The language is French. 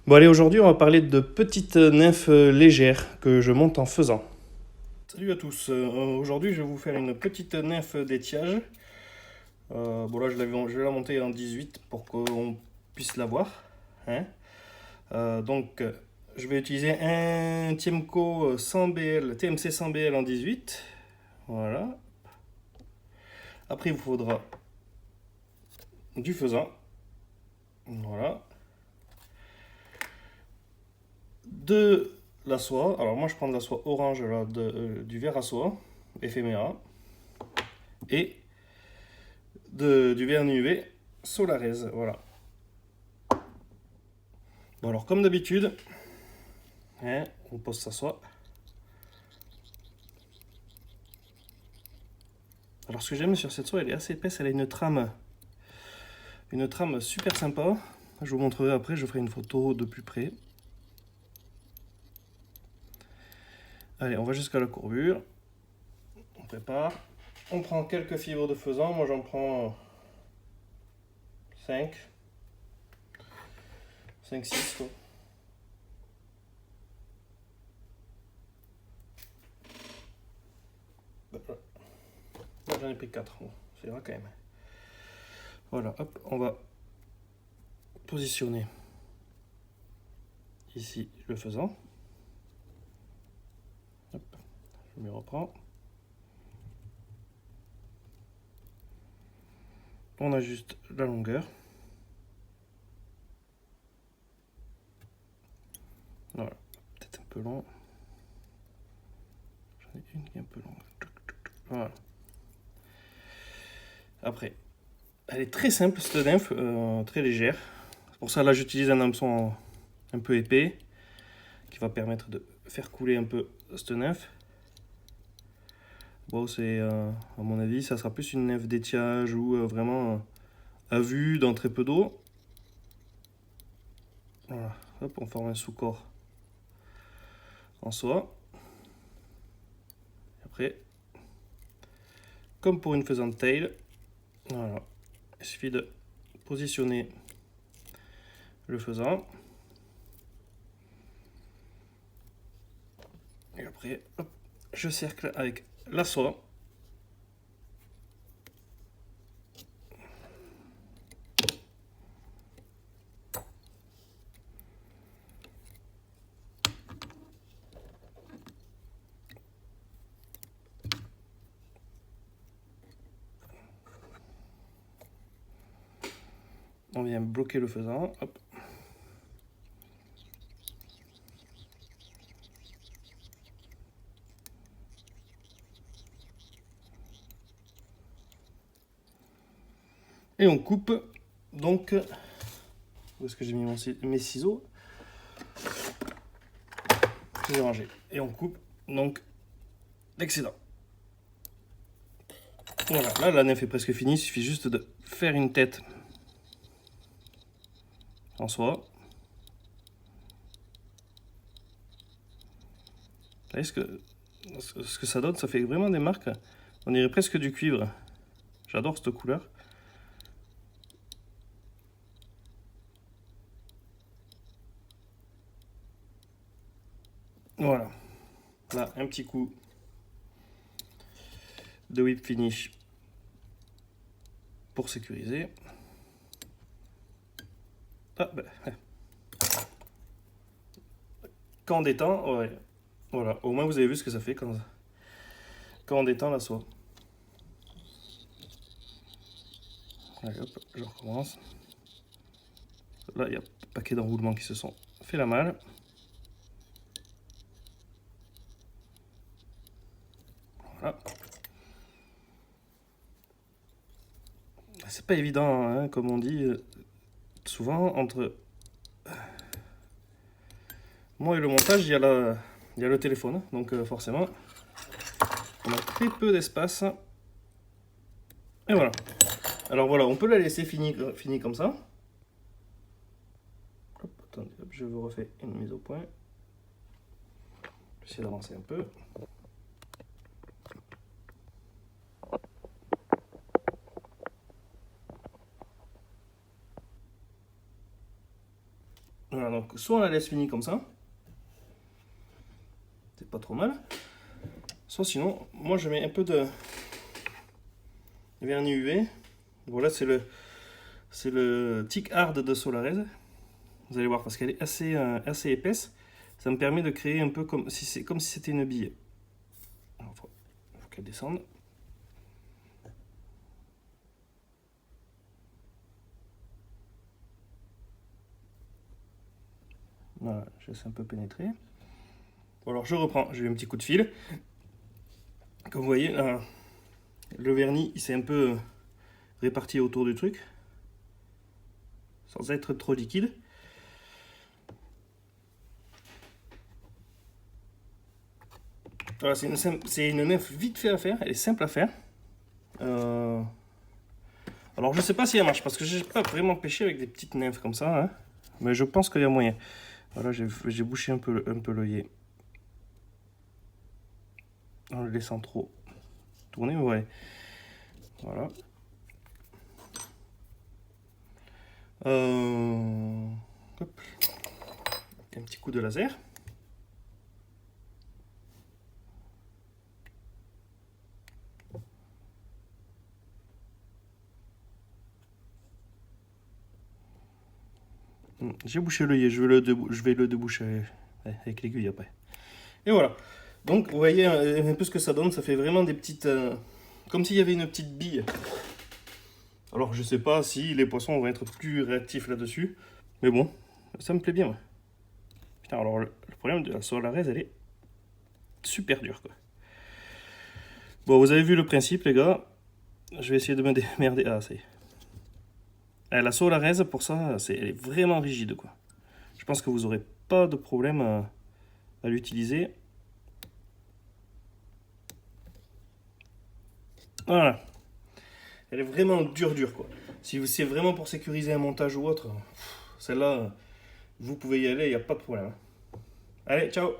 Bon allez, aujourd'hui on va parler de petites nymphes légères que je monte en faisant. Salut à tous, aujourd'hui je vais vous faire une petite nymphe d'étiage. Bon là je vais la monter en 18 pour qu'on puisse la voir. Hein. Donc je vais utiliser un Tiemco 100BL, TMC 100BL en 18. Voilà. Après il vous faudra du faisan. Voilà. De la soie. Alors moi je prends de la soie orange là, du verre à soie, éphéméra. Et du vernis UV Solarez. Voilà. Bon alors comme d'habitude, hein, on pose sa soie. Alors ce que j'aime sur cette soie, elle est assez épaisse, elle a une trame super sympa. Je vous montrerai après, je ferai une photo de plus près. Allez, on va jusqu'à la courbure. On prépare. On prend quelques fibres de faisan. Moi j'en prends 5. 5-6 quoi. Moi j'en ai pris 4. Bon, c'est vrai quand même. Voilà, hop, on va positionner ici le faisan. Hop, je me reprends. On ajuste la longueur. Voilà, peut-être un peu long. J'en ai une qui est un peu longue. Voilà. Après, elle est très simple cette nymphe, très légère. Pour ça là j'utilise un hameçon un peu épais qui va permettre de faire couler un peu cette nymphe. Bon c'est à mon avis ça sera plus une nymphe d'étiage ou vraiment à vue dans très peu d'eau. Voilà, hop, on forme un sous-corps en soie. Après, comme pour une faisant tail, voilà, il suffit de positionner le faisan. Et après, hop, je cercle avec la soie. On vient bloquer le faisan. Hop. Et on coupe. Donc, où est-ce que j'ai mis mes ciseaux? J'ai rangé. Et on coupe donc l'excédent. Voilà, là la nymphe est presque finie. Il suffit juste de faire une tête en soie. Vous voyez ce que ça donne? Ça fait vraiment des marques. On dirait presque du cuivre. J'adore cette couleur. Voilà. Là, un petit coup de whip finish pour sécuriser. Ah, ben, quand on détend, ouais. Voilà, au moins vous avez vu ce que ça fait quand on détend la soie. Allez hop, je recommence. Là, il y a un paquet d'enroulements qui se sont fait la malle. Voilà. C'est pas évident, hein, comme on dit souvent, entre moi et le montage, il y a le téléphone, donc forcément, on a très peu d'espace. Et voilà. Alors voilà, on peut la laisser finie comme ça. Hop, attendez, hop, je vous refais une mise au point. J'essaie d'avancer un peu. Voilà, donc soit on la laisse finir comme ça, c'est pas trop mal, soit sinon, moi je mets un peu de vernis UV. Voilà, c'est le Thick Hard de Solares. Vous allez voir, parce qu'elle est assez épaisse, ça me permet de créer un peu comme si c'était une bille. Alors, faut qu'elle descende. Voilà, je laisse un peu pénétrer. Bon, alors je reprends, j'ai eu un petit coup de fil. Comme vous voyez, là, le vernis il s'est un peu réparti autour du truc, sans être trop liquide. Voilà, c'est une nymphe vite fait à faire, elle est simple à faire. Alors je sais pas si elle marche, parce que j'ai pas vraiment pêché avec des petites nymphes comme ça, hein, mais je pense qu'il y a moyen. Voilà, j'ai bouché un peu l'œillet en le laissant trop tourner, ouais. Voilà. Hop. Un petit coup de laser. J'ai bouché l'œillet, je vais le déboucher avec l'aiguille après. Et voilà. Donc vous voyez un peu ce que ça donne, ça fait vraiment des petites... comme s'il y avait une petite bille. Alors je sais pas si les poissons vont être plus réactifs là-dessus, mais bon, ça me plaît bien. Ouais. Putain, alors le problème de la Solares, elle est super dure quoi. Bon, vous avez vu le principe les gars, je vais essayer de me démerder. Ah, ça y est. La Solares, pour ça, elle est vraiment rigide quoi. Je pense que vous n'aurez pas de problème à l'utiliser. Voilà. Elle est vraiment dure quoi. Si c'est vraiment pour sécuriser un montage ou autre, celle-là, vous pouvez y aller, il n'y a pas de problème. Allez, ciao!